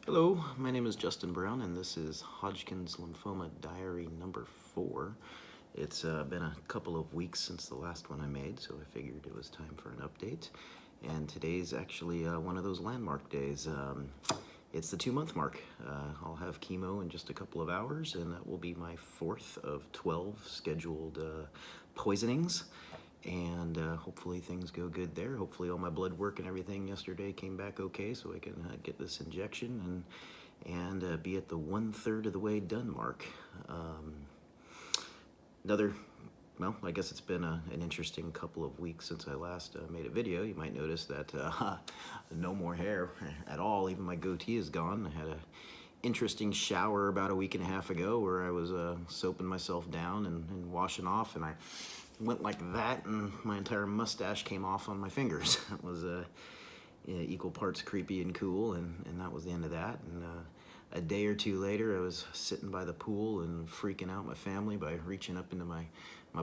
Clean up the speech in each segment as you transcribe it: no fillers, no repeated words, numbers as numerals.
Hello, my name is Justin Brown, and this is Hodgkin's Lymphoma Diary number 4. It's been a couple of weeks since the last one I made, so I figured it was time for an update. And today's actually one of those landmark days. It's the 2-month mark. I'll have chemo in just a couple of hours, and that will be my 4th of 12 scheduled poisonings. And hopefully things go good there. Hopefully all my blood work and everything yesterday came back okay, so I can get this injection and be at the 1/3 of the way done mark. Well, I guess it's been an interesting couple of weeks since I last made a video. You might notice that no more hair at all. Even my goatee is gone. I had a interesting shower about a week and a half ago where I was soaping myself down and washing off, and I went like that, and my entire mustache came off on my fingers. It was equal parts creepy and cool, and that was the end of that. And a day or two later, I was sitting by the pool and freaking out my family by reaching up into my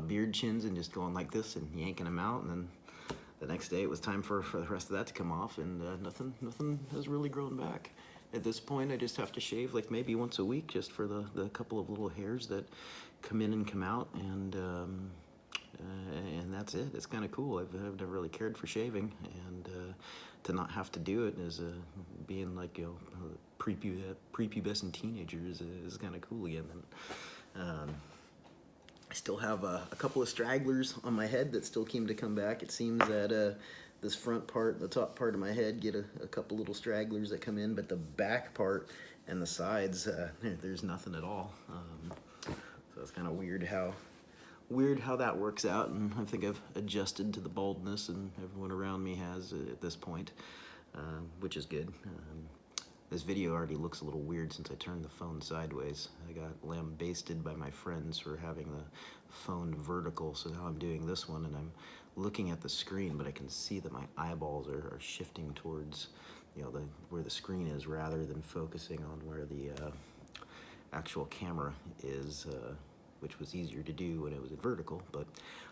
beard chins and just going like this and yanking them out. And then the next day, it was time for the rest of that to come off, and nothing has really grown back. At this point, I just have to shave like maybe once a week just for the couple of little hairs that come in and come out, and that's it. It's kind of cool. I've never really cared for shaving, and to not have to do it as being like, prepubescent teenagers is kind of cool again. And I still have a couple of stragglers on my head that still came to come back. It seems that this front part, the top part of my head, get a couple little stragglers that come in, but the back part and the sides, there's nothing at all. So it's kind of weird how that works out, and I think I've adjusted to the baldness, and everyone around me has at this point, which is good. This video already looks a little weird since I turned the phone sideways. I got lambasted by my friends for having the phone vertical, so now I'm doing this one, and I'm looking at the screen, but I can see that my eyeballs are shifting towards, where the screen is, rather than focusing on where the actual camera is, which was easier to do when it was in vertical. But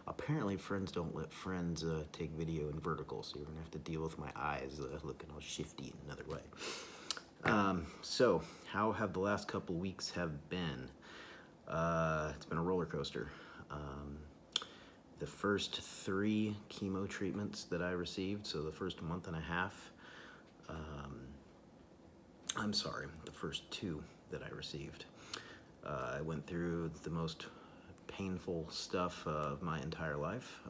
apparently friends don't let friends take video in vertical, so you're gonna have to deal with my eyes looking all shifty in another way. So how have the last couple weeks have been? It's been a roller coaster. The first 3 chemo treatments that I received, so the first month and a half, the first 2 that I received, I went through the most painful stuff of my entire life,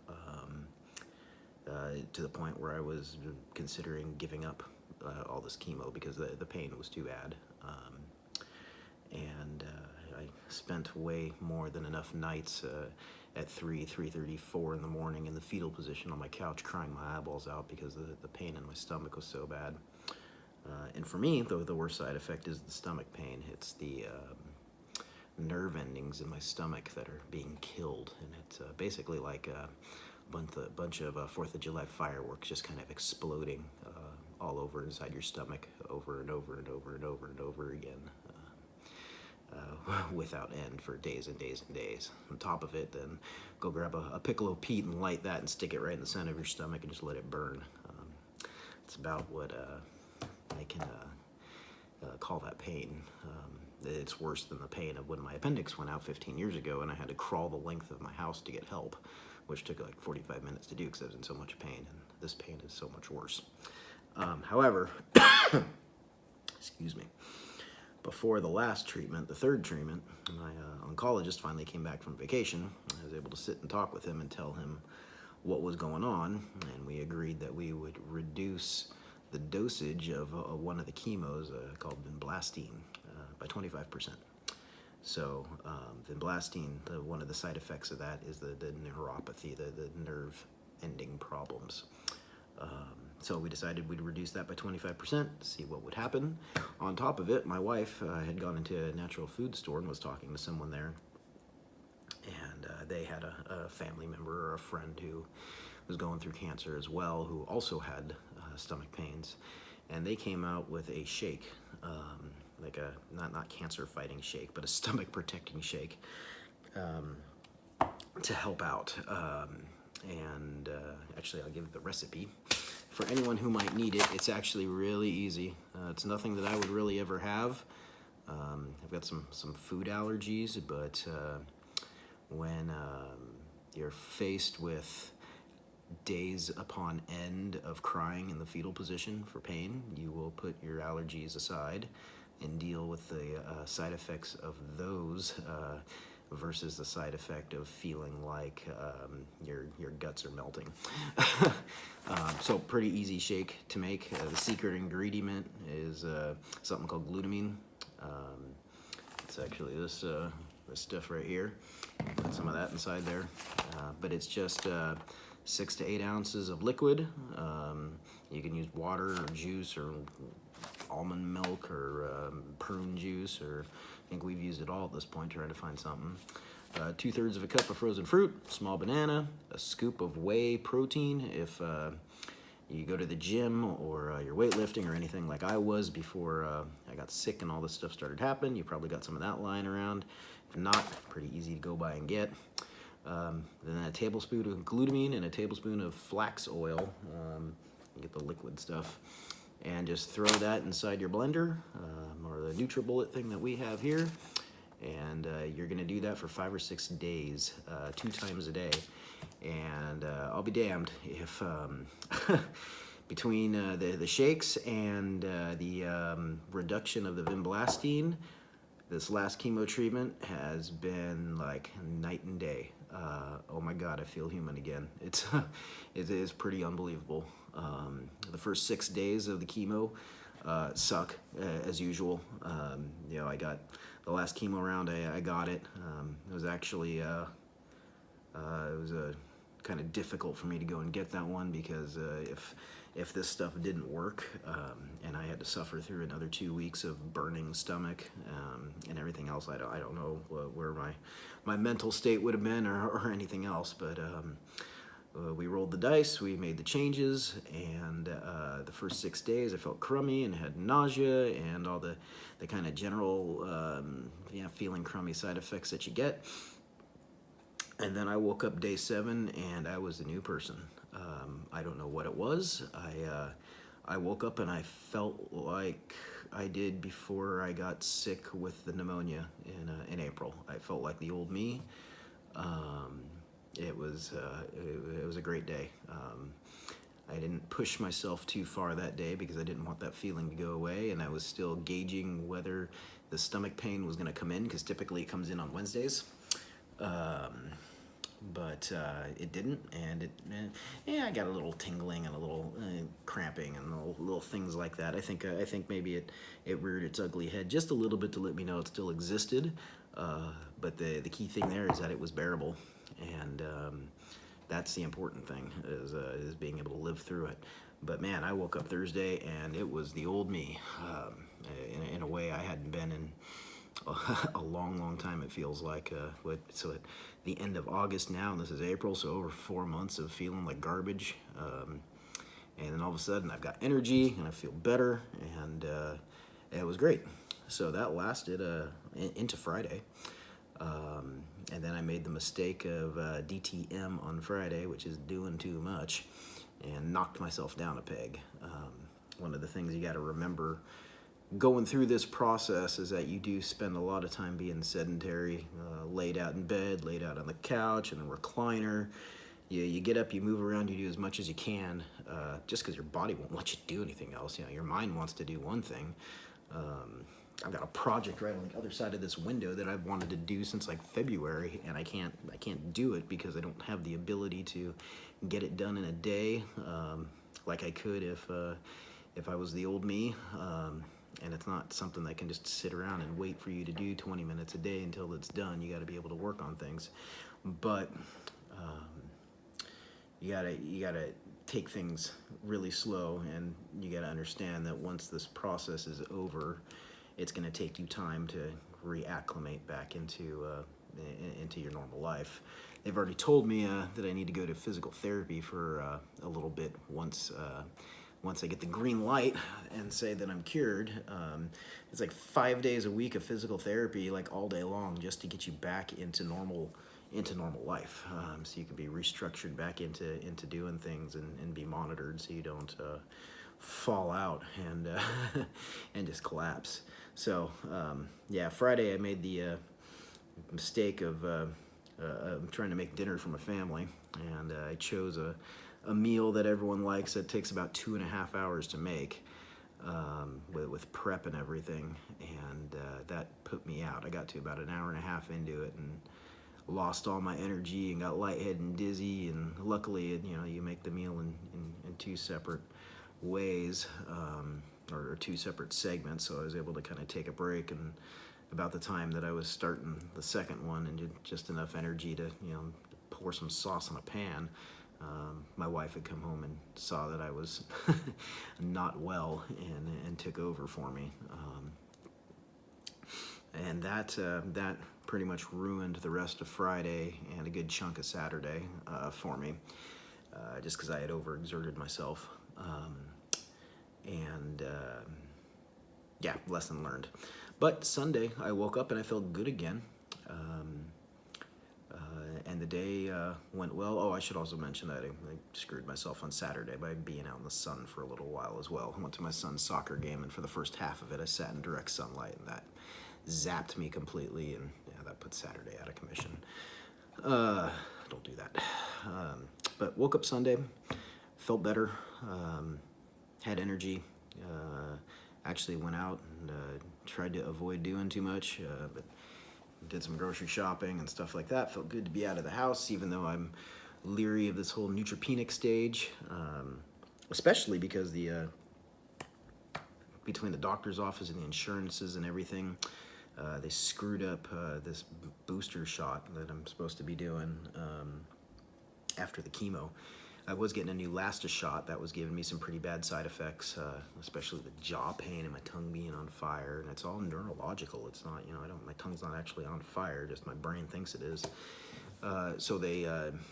to the point where I was considering giving up all this chemo because the pain was too bad. And I spent way more than enough nights at 3:30, 4 in the morning in the fetal position on my couch crying my eyeballs out because the pain in my stomach was so bad. And for me, the worst side effect is the stomach pain. It's the nerve endings in my stomach that are being killed, and it's basically like a bunch of 4th of July fireworks just kind of exploding all over inside your stomach over and over and over and over and over again, without end for days and days and days. On top of it, then go grab a piccolo Pete and light that and stick it right in the center of your stomach and just let it burn. It's about what I can call that pain. It's worse than the pain of when my appendix went out 15 years ago and I had to crawl the length of my house to get help, which took like 45 minutes to do because I was in so much pain, and this pain is so much worse. However, excuse me, before the last treatment, the 3rd treatment, my oncologist finally came back from vacation. I was able to sit and talk with him and tell him what was going on, and we agreed that we would reduce the dosage of one of the chemos called vinblastine by 25%. So vinblastine, one of the side effects of that is the neuropathy, the nerve ending problems. So we decided we'd reduce that by 25% to see what would happen. On top of it, my wife had gone into a natural food store and was talking to someone there, and they had a family member or a friend who was going through cancer as well, who also had stomach pains, and they came out with a shake, like a not cancer fighting shake, but a stomach protecting shake, to help out. Actually, I'll give the recipe. for anyone who might need it, it's actually really easy. It's nothing that I would really ever have. I've got some food allergies, but when you're faced with days upon end of crying in the fetal position for pain, you will put your allergies aside and deal with the side effects of those versus the side effect of feeling like your guts are melting. So pretty easy shake to make. The secret ingredient is something called glutamine. It's actually this stuff right here. Put some of that inside there, but it's just 6 to 8 ounces of liquid. You can use water or juice or almond milk or prune juice, or I think we've used it all at this point trying to find something. 2/3 of a cup of frozen fruit, small banana, a scoop of whey protein. If you go to the gym or you're weightlifting or anything like I was before I got sick and all this stuff started happening, you probably got some of that lying around. If not, pretty easy to go by and get. Then a tablespoon of glutamine and a tablespoon of flax oil. You get the liquid stuff. And just throw that inside your blender or the NutriBullet thing that we have here. And you're gonna do that for 5 or 6 days, 2 times a day. And I'll be damned if between the shakes and the reduction of the vinblastine, this last chemo treatment has been like night and day. Oh my God, I feel human again. It is pretty unbelievable. The first 6 days of the chemo suck as usual. You know, I got the last chemo round. I got it. It was actually it was kind of difficult for me to go and get that one because if this stuff didn't work and I had to suffer through another 2 weeks of burning stomach and everything else, I don't know where my mental state would have been or anything else, but we rolled the dice, we made the changes, and the first 6 days I felt crummy and had nausea and all the kind of general feeling crummy side effects that you get. And then I woke up day 7 and I was a new person. I don't know what it was. I woke up and I felt like I did before I got sick with the pneumonia in April. I felt like the old me. It was a great day. I didn't push myself too far that day because I didn't want that feeling to go away, and I was still gauging whether the stomach pain was going to come in because typically it comes in on Wednesdays. But it didn't, and I got a little tingling and a little cramping and little things like that. I think maybe it reared its ugly head just a little bit to let me know it still existed. But the key thing there is that it was bearable, and that's the important thing is being able to live through it. But man, I woke up Thursday and it was the old me in a way I hadn't been in a long time. It feels like so at the end of August now, and this is April, so over 4 months of feeling like garbage, and then all of a sudden I've got energy and I feel better, and it was great. So that lasted into Friday, and then I made the mistake of DTM on Friday, which is doing too much, and knocked myself down a peg. One of the things you got to remember going through this process is that you do spend a lot of time being sedentary, laid out in bed, laid out on the couch, in a recliner. You get up, you move around, you do as much as you can, just because your body won't let you do anything else. You know, your mind wants to do one thing. I've got a project right on the other side of this window that I've wanted to do since like February, and I can't do it because I don't have the ability to get it done in a day like I could if I was the old me. And it's not something that can just sit around and wait for you to do 20 minutes a day until it's done. You got to be able to work on things, but you gotta take things really slow, and you gotta understand that once this process is over, it's gonna take you time to reacclimate back into your normal life. They've already told me that I need to go to physical therapy for a little bit once I get the green light and say that I'm cured. It's like 5 days a week of physical therapy, like all day long, just to get you back into normal into normal life. So you can be restructured back into doing things and be monitored so you don't fall out and and just collapse. So yeah, Friday I made the mistake of trying to make dinner for my family, and I chose a meal that everyone likes that takes about 2.5 hours to make, with prep and everything, and that put me out. I got to about an hour and a half into it and lost all my energy and got lightheaded and dizzy, and luckily, you know, you make the meal in two separate ways, or two separate segments, so I was able to kind of take a break, and about the time that I was starting the second one and just enough energy to, you know, pour some sauce on a pan, my wife had come home and saw that I was not well, and took over for me. And that pretty much ruined the rest of Friday and a good chunk of Saturday for me, just because I had overexerted myself. And yeah, lesson learned. But Sunday, I woke up and I felt good again. And the day went well. Oh, I should also mention that I screwed myself on Saturday by being out in the sun for a little while as well. I went to my son's soccer game, and for the first half of it, I sat in direct sunlight, and that zapped me completely, and yeah, that put Saturday out of commission. Don't do that. But woke up Sunday, felt better, had energy, actually went out and tried to avoid doing too much, but did some grocery shopping and stuff like that. Felt good to be out of the house, even though I'm leery of this whole neutropenic stage, especially because between the doctor's office and the insurances and everything, they screwed up this booster shot that I'm supposed to be doing after the chemo. I was getting a new Lasta shot that was giving me some pretty bad side effects, especially the jaw pain and my tongue being on fire, and it's all neurological. It's not, you know, my tongue's not actually on fire, just my brain thinks it is. So they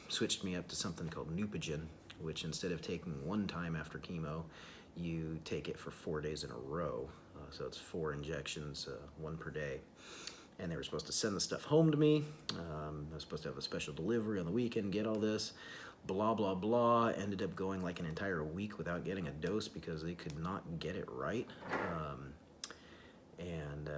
switched me up to something called Neupogen, which instead of taking one time after chemo, you take it for 4 days in a row. So it's 4 injections, 1 per day. And they were supposed to send the stuff home to me. I was supposed to have a special delivery on the weekend, get all this, blah, blah, blah. Ended up going like an entire week without getting a dose because they could not get it right. And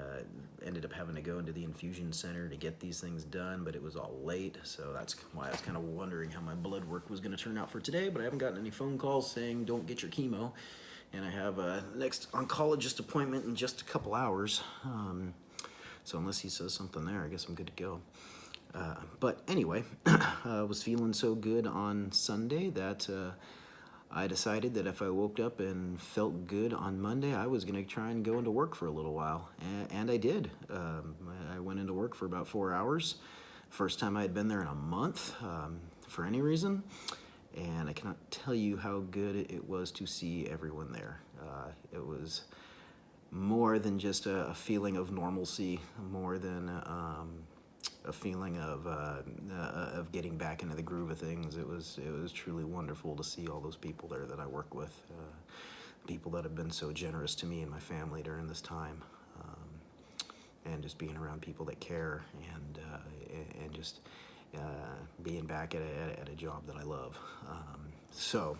ended up having to go into the infusion center to get these things done, but it was all late. So that's why I was kind of wondering how my blood work was going to turn out for today, but I haven't gotten any phone calls saying don't get your chemo. And I have a next oncologist appointment in just a couple hours. So unless he says something there, I guess I'm good to go. But anyway, I was feeling so good on Sunday that I decided that if I woke up and felt good on Monday, I was going to try and go into work for a little while. And I did. I went into work for about 4 hours. First time I had been there in a month for any reason. And I cannot tell you how good it was to see everyone there. It was more than just a feeling of normalcy, more than a feeling of getting back into the groove of things. It was truly wonderful to see all those people there that I work with, people that have been so generous to me and my family during this time, and just being around people that care, and just being back at a job that I love. So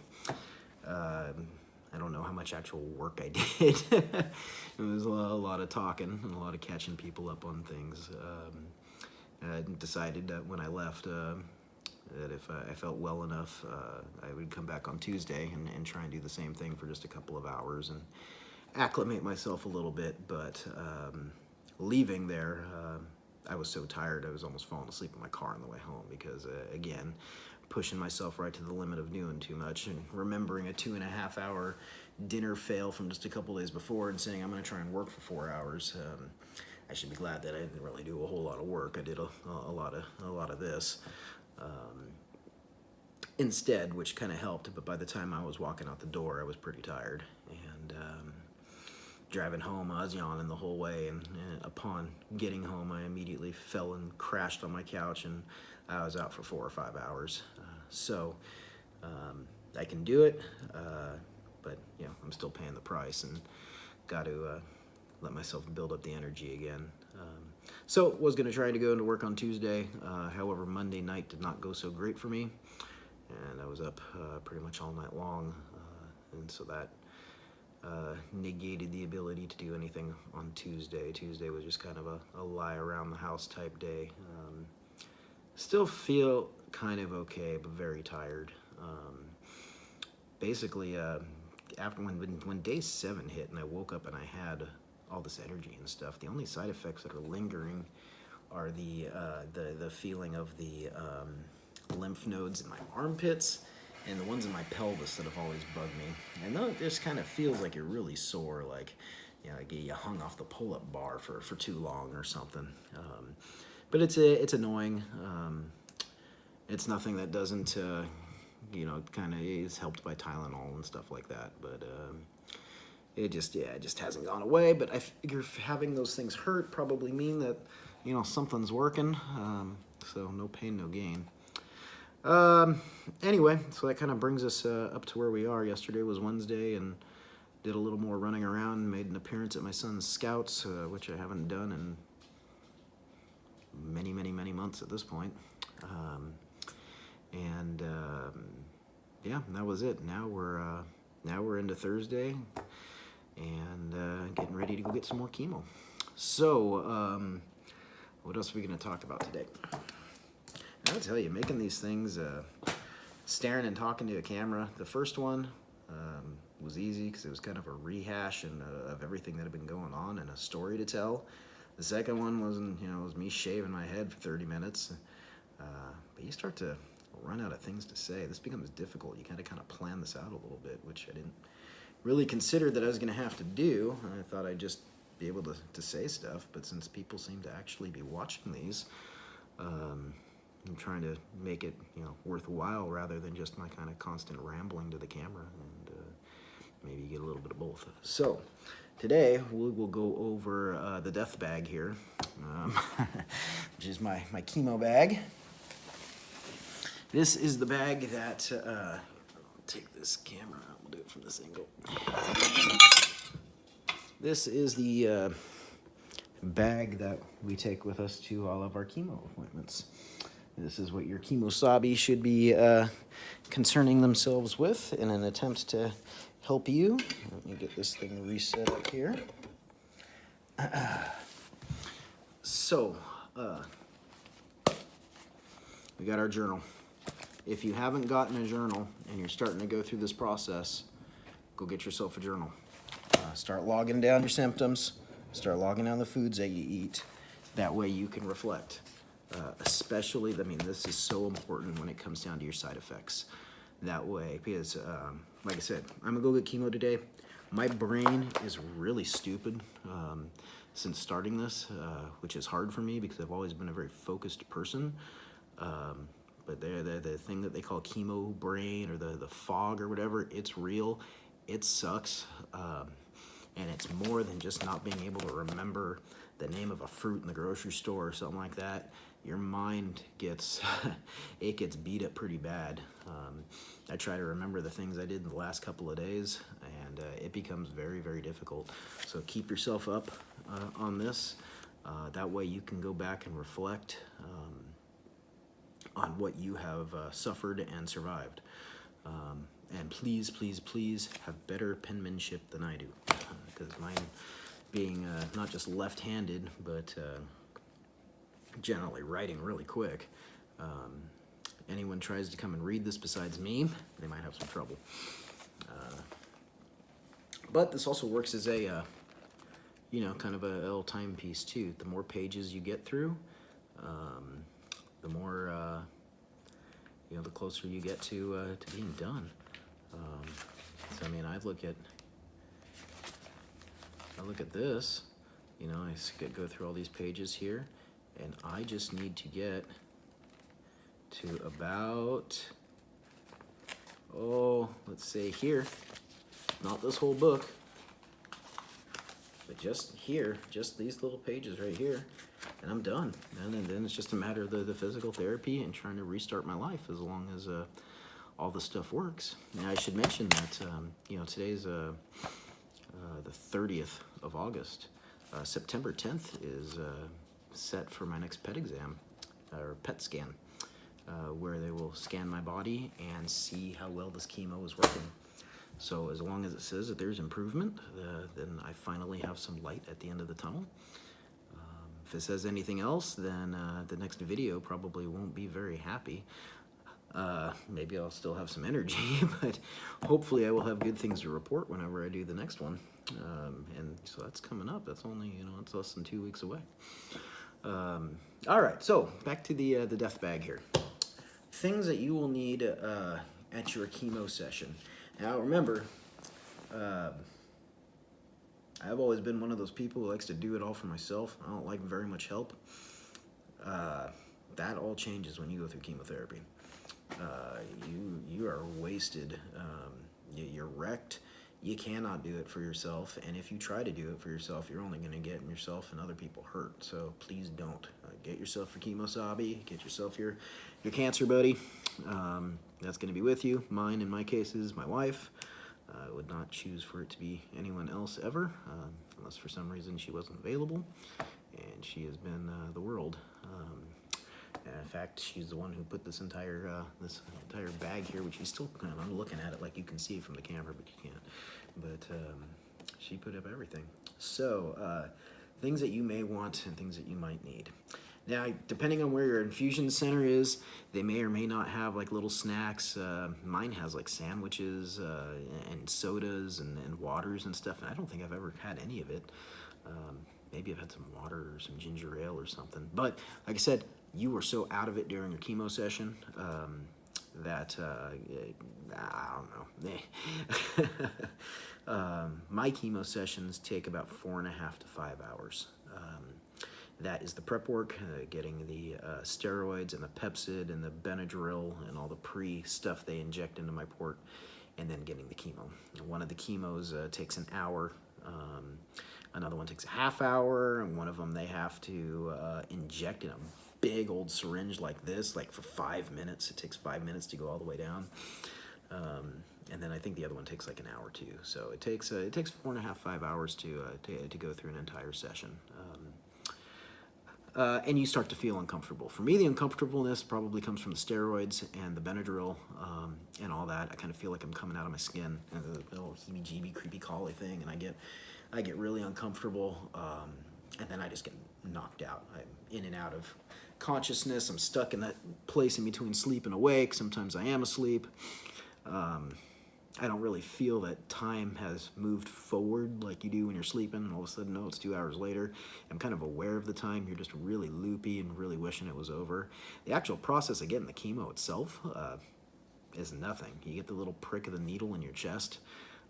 I don't know how much actual work I did. It was a lot of talking and a lot of catching people up on things. I decided that when I left, that if I felt well enough, I would come back on Tuesday and try and do the same thing for just a couple of hours and acclimate myself a little bit. But leaving there, I was so tired I was almost falling asleep in my car on the way home because, again, pushing myself right to the limit of doing too much and remembering a 2.5 hour dinner fail from just a couple days before and saying I'm going to try and work for 4 hours. I should be glad that I didn't really do a whole lot of work. I did a lot of this instead, which kind of helped. But by the time I was walking out the door, I was pretty tired. And driving home, I was yawning the whole way. And upon getting home, I immediately fell and crashed on my couch, and I was out for 4 or 5 hours. So I can do it, but you know, I'm still paying the price and got to let myself build up the energy again. So was going to try to go into work on Tuesday. However, Monday night did not go so great for me, and I was up pretty much all night long, and so that negated the ability to do anything on Tuesday. Tuesday was just kind of a lie around the house type day. Still feel kind of okay, but very tired. Basically, after when day 7 hit and I woke up and I had all this energy and stuff, the only side effects that are lingering are the feeling of the lymph nodes in my armpits and the ones in my pelvis that have always bugged me. And though it just kind of feels like you're really sore, like, you know, like you hung off the pull-up bar for too long or something. But it's annoying. It's nothing that doesn't, you know, kind of is helped by Tylenol and stuff like that. But it just hasn't gone away. But I figure having those things hurt probably mean that, you know, something's working. So no pain, no gain. Anyway, so that kind of brings us up to where we are. Yesterday was Wednesday, and did a little more running around, made an appearance at my son's scouts, which I haven't done in many months at this point. Yeah, that was it. Now we're into Thursday, and getting ready to go get some more chemo. So, what else are we going to talk about today? I'll tell you, making these things, staring and talking to a camera, the first one was easy because it was kind of a rehash of everything that had been going on and a story to tell. The second one wasn't, you know, it was me shaving my head for 30 minutes. But you start to run out of things to say. This becomes difficult. You kind of plan this out a little bit, which I didn't really consider that I was going to have to do. I thought I'd just be able to say stuff, but since people seem to actually be watching these, I'm trying to make it, you know, worthwhile rather than just my kind of constant rambling to the camera, and maybe you get a little bit of both. So today we will go over the death bag here, which is my chemo bag. This is the bag that, I'll take this camera out, we'll do it from this angle. This is the bag that we take with us to all of our chemo appointments. This is what your chemosabi should be concerning themselves with in an attempt to help you. Let me get this thing reset up here. So, we got our journal. If you haven't gotten a journal and you're starting to go through this process, go get yourself a journal. Start logging down your symptoms. Start logging down the foods that you eat. That way you can reflect. Especially, I mean, this is so important when it comes down to your side effects. That way, because, like I said, I'm gonna go get chemo today. My brain is really stupid since starting this, which is hard for me because I've always been a very focused person. But the thing that they call chemo brain or the fog or whatever, it's real. It sucks. And it's more than just not being able to remember the name of a fruit in the grocery store or something like that. Your mind gets, it gets beat up pretty bad. I try to remember the things I did in the last couple of days, and it becomes very difficult. So keep yourself up on this. That way you can go back and reflect on what you have suffered and survived. And please have better penmanship than I do, because mine being not just left-handed, but generally writing really quick. Anyone tries to come and read this besides me, they might have some trouble. But this also works as a, you know, kind of a little timepiece too. The more pages you get through, the more, you know, the closer you get to being done. So I mean, I look at this, you know, I go through all these pages here, and I just need to get to about, let's say here, not this whole book, but just here, just these little pages right here, and I'm done. And then it's just a matter of the physical therapy and trying to restart my life as long as all the stuff works. And I should mention that, you know, today's the 30th of August. September 10th is set for my next PET exam, or PET scan, where they will scan my body and see how well this chemo is working. So as long as it says that there's improvement, then I finally have some light at the end of the tunnel. If it says anything else, then the next video probably won't be very happy. Maybe I'll still have some energy, but hopefully I will have good things to report whenever I do the next one. And so that's coming up. That's only, it's less than 2 weeks away. All right, so back to the death bag here. Things that you will need at your chemo session. Now remember, I've always been one of those people who likes to do it all for myself. I don't like very much help. That all changes when you go through chemotherapy. You are wasted. You're wrecked. You cannot do it for yourself, and if you try to do it for yourself, you're only going to get yourself and other people hurt. So please don't. Get yourself your chemosabi. Get yourself your cancer buddy. That's going to be with you. Mine, in my case, is my wife. I would not choose for it to be anyone else ever, unless for some reason she wasn't available, and she has been the world. And in fact, she's the one who put this entire bag here, which you still kind of, I'm looking at it like you can see it from the camera, but you can't. But she put up everything. So things that you may want and things that you might need. Now, depending on where your infusion center is, they may or may not have like little snacks. Mine has like sandwiches and sodas and waters and stuff. And I don't think I've ever had any of it. Maybe I've had some water or some ginger ale or something. But like I said, you were so out of it during your chemo session that I don't know. My chemo sessions take about 4.5 to 5 hours. That is the prep work, getting the steroids and the Pepsid and the Benadryl and all the pre-stuff they inject into my port, and then getting the chemo. One of the chemos takes an hour. Another one takes a half hour, and one of them they have to inject in a big old syringe like this, like for 5 minutes. It takes 5 minutes to go all the way down. And then I think the other one takes like an hour too. So it takes 4.5, 5 hours to go through an entire session. And you start to feel uncomfortable. For me, the uncomfortableness probably comes from the steroids and the Benadryl and all that. I kind of feel like I'm coming out of my skin, and the little heebie-jeebie, creepy crawly thing, and I get really uncomfortable, and then I just get knocked out. I'm in and out of consciousness. I'm stuck in that place in between sleep and awake. Sometimes I am asleep. I don't really feel that time has moved forward like you do when you're sleeping, and all of a sudden, no, it's 2 hours later. I'm kind of aware of the time. You're just really loopy and really wishing it was over. The actual process of getting the chemo itself is nothing. You get the little prick of the needle in your chest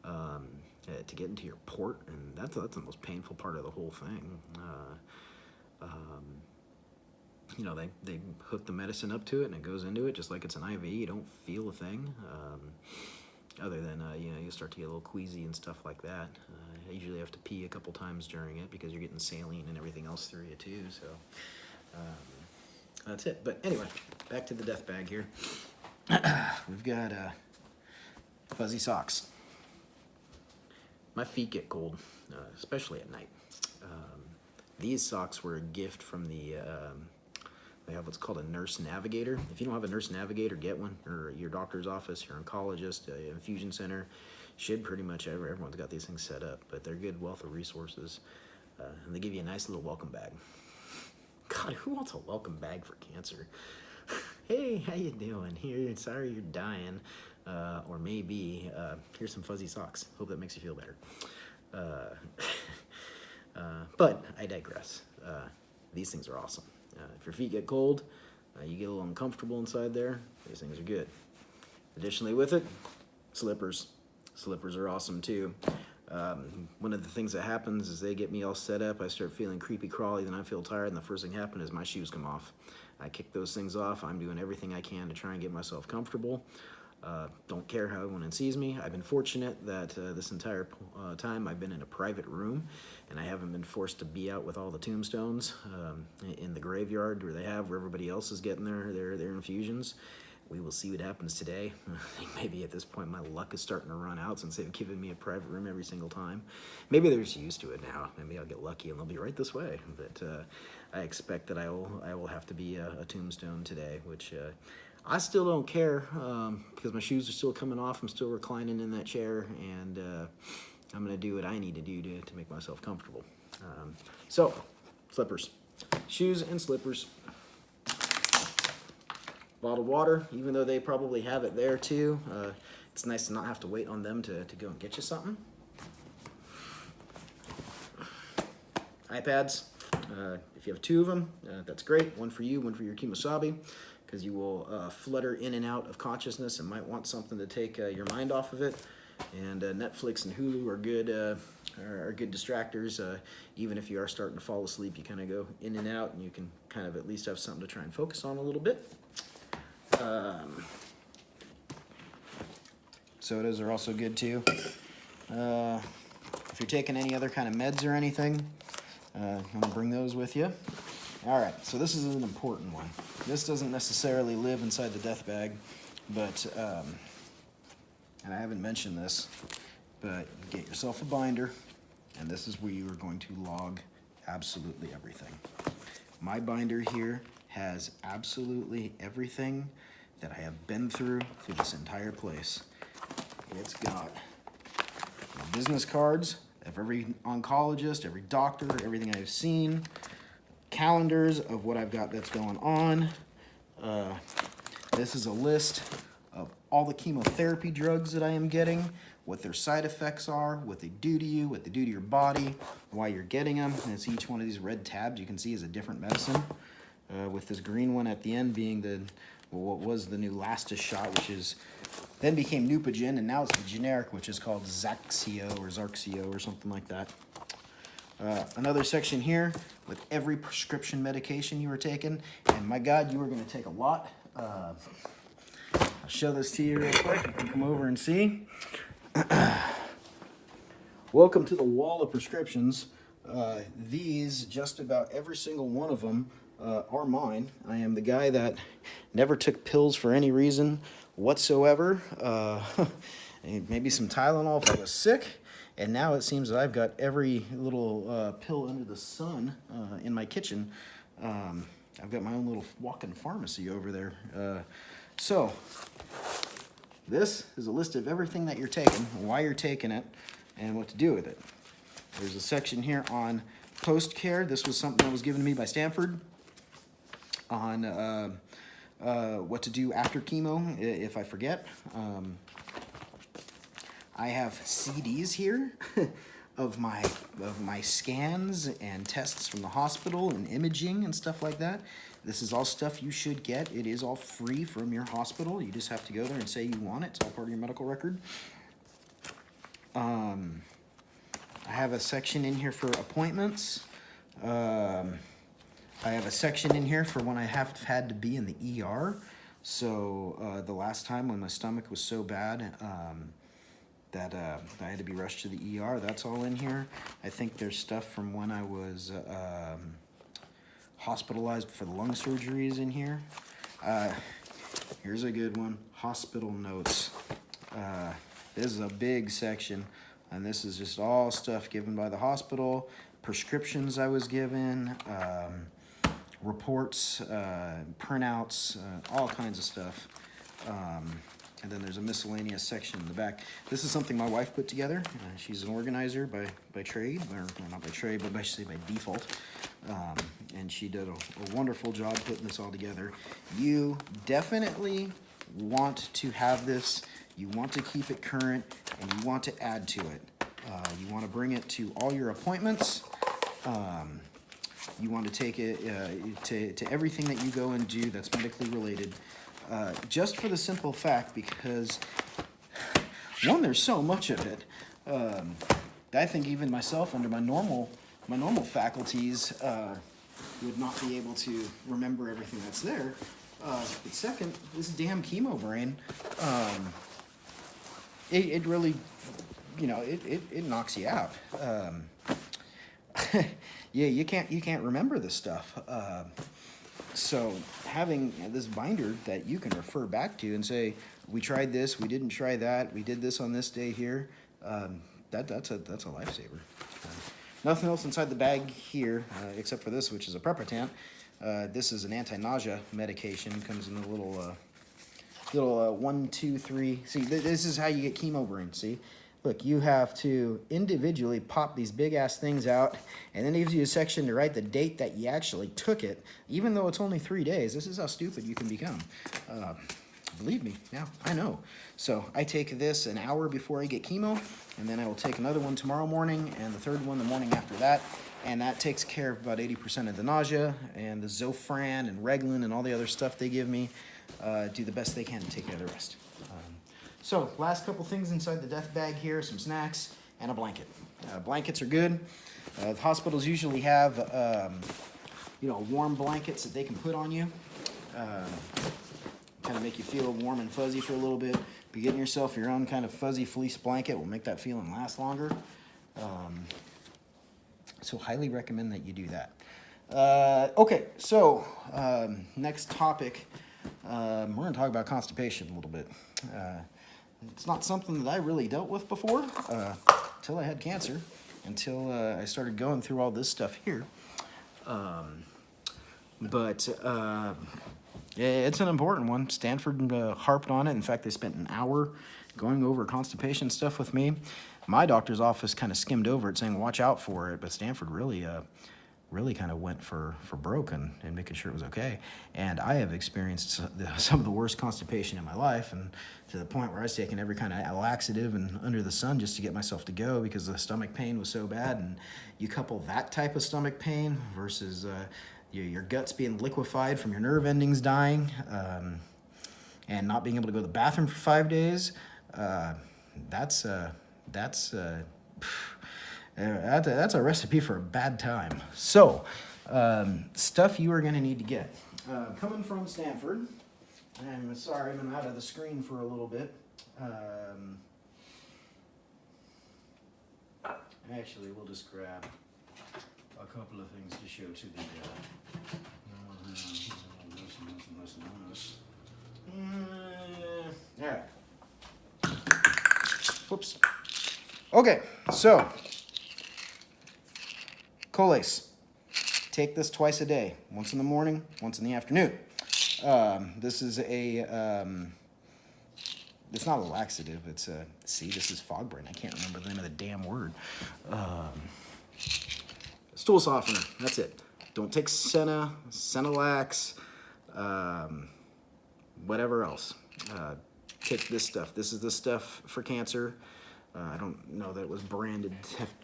to get into your port, and that's the most painful part of the whole thing. They hook the medicine up to it, and it goes into it just like it's an IV. You don't feel a thing. Other than, you start to get a little queasy and stuff like that. I usually have to pee a couple times during it because you're getting saline and everything else through you too, so that's it. But anyway, back to the death bag here. We've got fuzzy socks. My feet get cold, especially at night. These socks were a gift from they have what's called a nurse navigator. If you don't have a nurse navigator, get one. Or your doctor's office, your oncologist, infusion center. Should pretty much everyone's got these things set up, but they're good wealth of resources. And they give you a nice little welcome bag. God, who wants a welcome bag for cancer? Hey, how you doing? Here, sorry you're dying. Or maybe, here's some fuzzy socks. Hope that makes you feel better. But I digress. These things are awesome. If your feet get cold, you get a little uncomfortable inside there, these things are good. Additionally with it, slippers. Slippers are awesome too. One of the things that happens is they get me all set up, I start feeling creepy crawly, then I feel tired, and the first thing happens is my shoes come off. I kick those things off. I'm doing everything I can to try and get myself comfortable. Don't care how everyone sees me. I've been fortunate that this entire time I've been in a private room, and I haven't been forced to be out with all the tombstones in the graveyard where everybody else is getting their infusions. we will see what happens today. I think maybe at this point my luck is starting to run out since they've given me a private room every single time. Maybe they're just used to it now. Maybe I'll get lucky and they'll be right this way. But I expect that I will have to be a tombstone today, which I still don't care because my shoes are still coming off. I'm still reclining in that chair, and I'm going to do what I need to do to make myself comfortable. So, slippers. Shoes and slippers. Bottled water, even though they probably have it there too. It's nice to not have to wait on them to go and get you something. iPads, if you have 2 of them, that's great. One for you, one for your kemosabe, because you will flutter in and out of consciousness and might want something to take your mind off of it. And Netflix and Hulu are good distractors. Even if you are starting to fall asleep, you kind of go in and out, and you can kind of at least have something to try and focus on a little bit. Sodas are also good too. If you're taking any other kind of meds or anything, I'm gonna bring those with you. All right, so this is an important one. This doesn't necessarily live inside the death bag, but, and I haven't mentioned this, but get yourself a binder, and this is where you are going to log absolutely everything. My binder here has absolutely everything that I have been through this entire place. It's got business cards of every oncologist, every doctor, everything I've seen, calendars of what I've got that's going on. This is a list of all the chemotherapy drugs that I am getting, what their side effects are, what they do to you, what they do to your body, why you're getting them. And it's each one of these red tabs you can see is a different medicine. With this green one at the end being what was the new Lastus shot, which is then became Neupogen, and now it's the generic, which is called Zaxio or something like that. Another section here with every prescription medication you were taking, and my God, you were going to take a lot. I'll show this to you real quick. You can come over and see. Welcome to the wall of prescriptions. These, just about every single one of them, are mine. I am the guy that never took pills for any reason whatsoever. Maybe some Tylenol if I was sick. And now it seems that I've got every little pill under the sun in my kitchen. I've got my own little walk-in pharmacy over there. So this is a list of everything that you're taking, why you're taking it, and what to do with it. There's a section here on post-care. This was something that was given to me by Stanford on what to do after chemo if I forget. I have CDs here of my scans and tests from the hospital and imaging and stuff like that. This is all stuff you should get. It is all free from your hospital. You just have to go there and say you want it. It's all part of your medical record. I have a section in here for appointments. I have a section in here for when I have had to be in the ER. So the last time when my stomach was so bad that I had to be rushed to the ER, that's all in here. I think there's stuff from when I was hospitalized for the lung surgeries in here. Here's a good one, hospital notes. This is a big section, and this is just all stuff given by the hospital, prescriptions I was given, reports, printouts, all kinds of stuff. And then there's a miscellaneous section in the back. This is something my wife put together. She's an organizer by trade, or not by trade, but I should say by default. And she did a wonderful job putting this all together. You definitely want to have this. You want to keep it current, and you want to add to it. You want to bring it to all your appointments. You want to take it to everything that you go and do that's medically related. Just for the simple fact, because one, there's so much of it. I think even myself, under my normal faculties, would not be able to remember everything that's there. But second, this damn chemo brain, it really, it knocks you out. Yeah, you can't remember this stuff. So having this binder that you can refer back to and say, we tried this, we didn't try that, we did this on this day here, that's a lifesaver. Nothing else inside the bag here except for this, which is a Prepatant. This is an anti-nausea medication. It comes in a little 1, 2, 3. See, this is how you get chemo burn. See, look, you have to individually pop these big ass things out, and then it gives you a section to write the date that you actually took it, even though it's only 3 days. This is how stupid you can become. Believe me, yeah, I know. So I take this an hour before I get chemo, and then I will take another one tomorrow morning, and the third one the morning after that, and that takes care of about 80% of the nausea, and the Zofran and Reglan and all the other stuff they give me do the best they can to take care of the rest. So last couple things inside the death bag here, some snacks and a blanket. Blankets are good. The hospitals usually have warm blankets that they can put on you. Kind of make you feel warm and fuzzy for a little bit. But getting yourself your own kind of fuzzy fleece blanket will make that feeling last longer. So highly recommend that you do that. Okay, so next topic, we're going to talk about constipation a little bit. It's not something that I really dealt with before until I had cancer, until I started going through all this stuff here. It's an important one. Stanford harped on it. In fact, they spent an hour going over constipation stuff with me. My doctor's office kind of skimmed over it, saying watch out for it, but Stanford really kind of went for broke and making sure it was okay. And I have experienced some of the worst constipation in my life, and to the point where I was taking every kind of laxative and under the sun just to get myself to go because the stomach pain was so bad. And you couple that type of stomach pain versus your guts being liquefied from your nerve endings dying, and not being able to go to the bathroom for 5 days, that's a recipe for a bad time. So, stuff you are going to need to get. Coming from Stanford, I'm sorry, I've been out of the screen for a little bit. Actually, we'll just grab a couple of things to show to the all right. Whoops. Okay, so Colace. Take this twice a day, once in the morning, once in the afternoon. This is it's not a laxative, it's this is fog brain. I can't remember the name of the damn word. Stool softener, that's it. Don't take Senna, Senalax, whatever else. Take this stuff. This is the stuff for cancer. I don't know that it was branded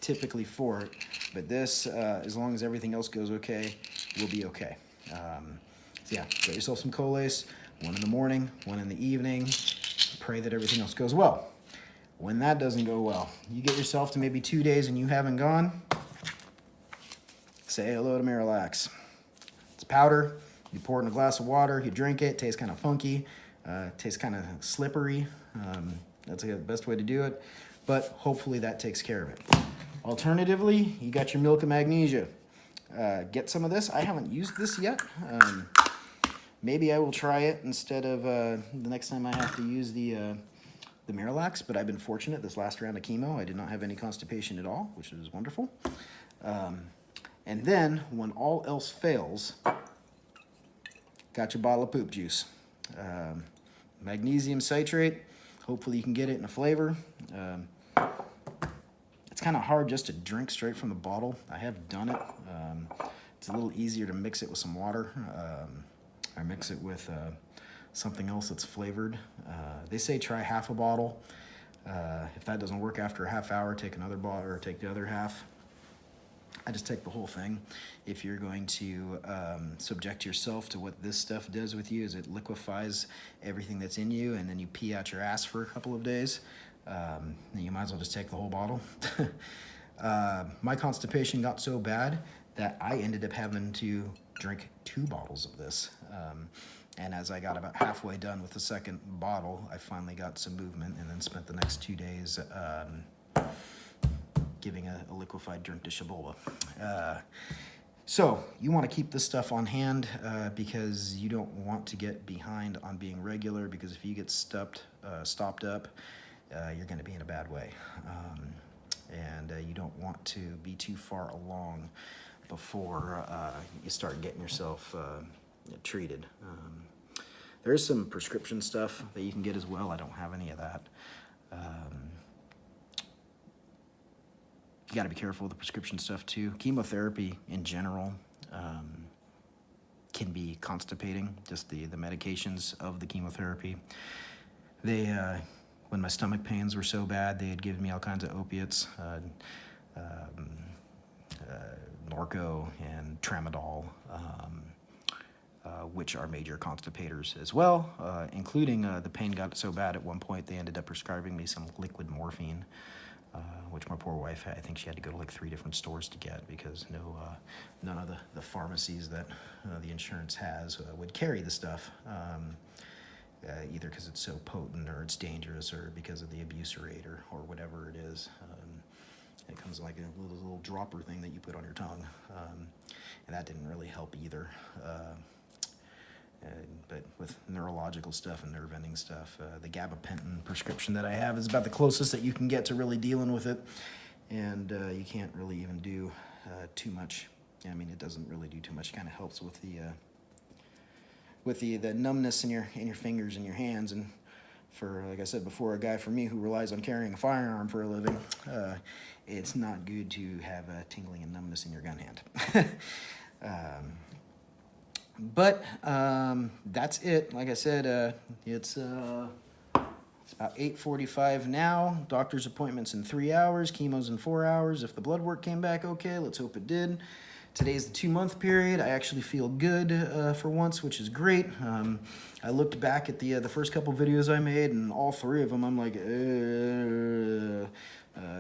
typically for it, but this, as long as everything else goes okay, will be okay. So yeah, get yourself some Colace, one in the morning, one in the evening. Pray that everything else goes well. When that doesn't go well, you get yourself to maybe 2 days and you haven't gone, say hello to Miralax. It's powder. You pour it in a glass of water, you drink it, tastes kind of funky, tastes kind of slippery. That's the best way to do it, but hopefully that takes care of it. Alternatively, you got your milk of magnesia. Get some of this. I haven't used this yet. Maybe I will try it instead of the next time I have to use the Miralax, but I've been fortunate this last round of chemo. I did not have any constipation at all, which is wonderful. And then, when all else fails, got your bottle of poop juice. Magnesium citrate. Hopefully you can get it in a flavor. It's kind of hard just to drink straight from the bottle. I have done it. It's a little easier to mix it with some water. Or mix it with something else that's flavored. They say try half a bottle. If that doesn't work after a half hour, take another bottle or take the other half. I just take the whole thing. If you're going to subject yourself to what this stuff does with you, is it liquefies everything that's in you, and then you pee out your ass for a couple of days, then you might as well just take the whole bottle. My constipation got so bad that I ended up having to drink 2 bottles of this. And as I got about halfway done with the second bottle, I finally got some movement, and then spent the next 2 days giving a liquefied drink to Shabola. So you want to keep this stuff on hand because you don't want to get behind on being regular, because if you get stopped up, you're going to be in a bad way. And you don't want to be too far along before you start getting yourself treated. There is some prescription stuff that you can get as well. I don't have any of that. You got to be careful with the prescription stuff too. Chemotherapy in general can be constipating, just the medications of the chemotherapy. They, when my stomach pains were so bad, they had given me all kinds of opiates, Norco and Tramadol, which are major constipators as well, including the pain got so bad at one point they ended up prescribing me some liquid morphine, which my poor wife, I think she had to go to like 3 different stores to get, because none of the pharmacies that the insurance has would carry the stuff, either because it's so potent or it's dangerous or because of the abuse rate or whatever it is. It comes like a little dropper thing that you put on your tongue, and that didn't really help either. But with neurological stuff and nerve ending stuff, the gabapentin prescription that I have is about the closest that you can get to really dealing with it, and you can't really even do too much. I mean, it doesn't really do too much. It kind of helps with the numbness in your fingers and your hands. And for, like I said before, a guy for me who relies on carrying a firearm for a living, it's not good to have tingling and numbness in your gun hand. But that's it. Like I said, it's about 8:45 now. Doctor's appointment's in 3 hours. Chemo's in 4 hours. If the blood work came back okay, let's hope it did. Today's the 2-month period. I actually feel good for once, which is great. I looked back at the first couple videos I made, and all 3 of them, I'm like,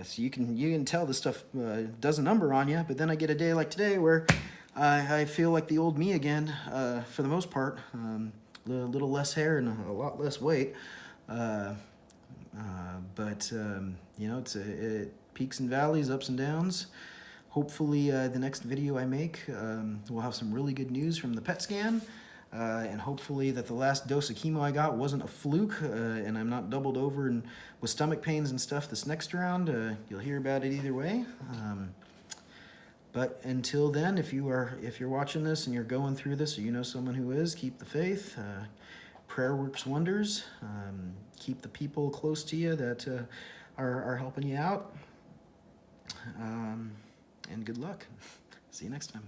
so you can tell this stuff does a number on you. But then I get a day like today where I feel like the old me again, for the most part. A little less hair and a lot less weight. But you know, it peaks and valleys, ups and downs. Hopefully the next video I make will have some really good news from the PET scan. And hopefully that the last dose of chemo I got wasn't a fluke, and I'm not doubled over and with stomach pains and stuff this next round. You'll hear about it either way. But until then, if you're watching this and you're going through this, or you know someone who is, keep the faith. Prayer works wonders. Keep the people close to you that are helping you out. And good luck. See you next time.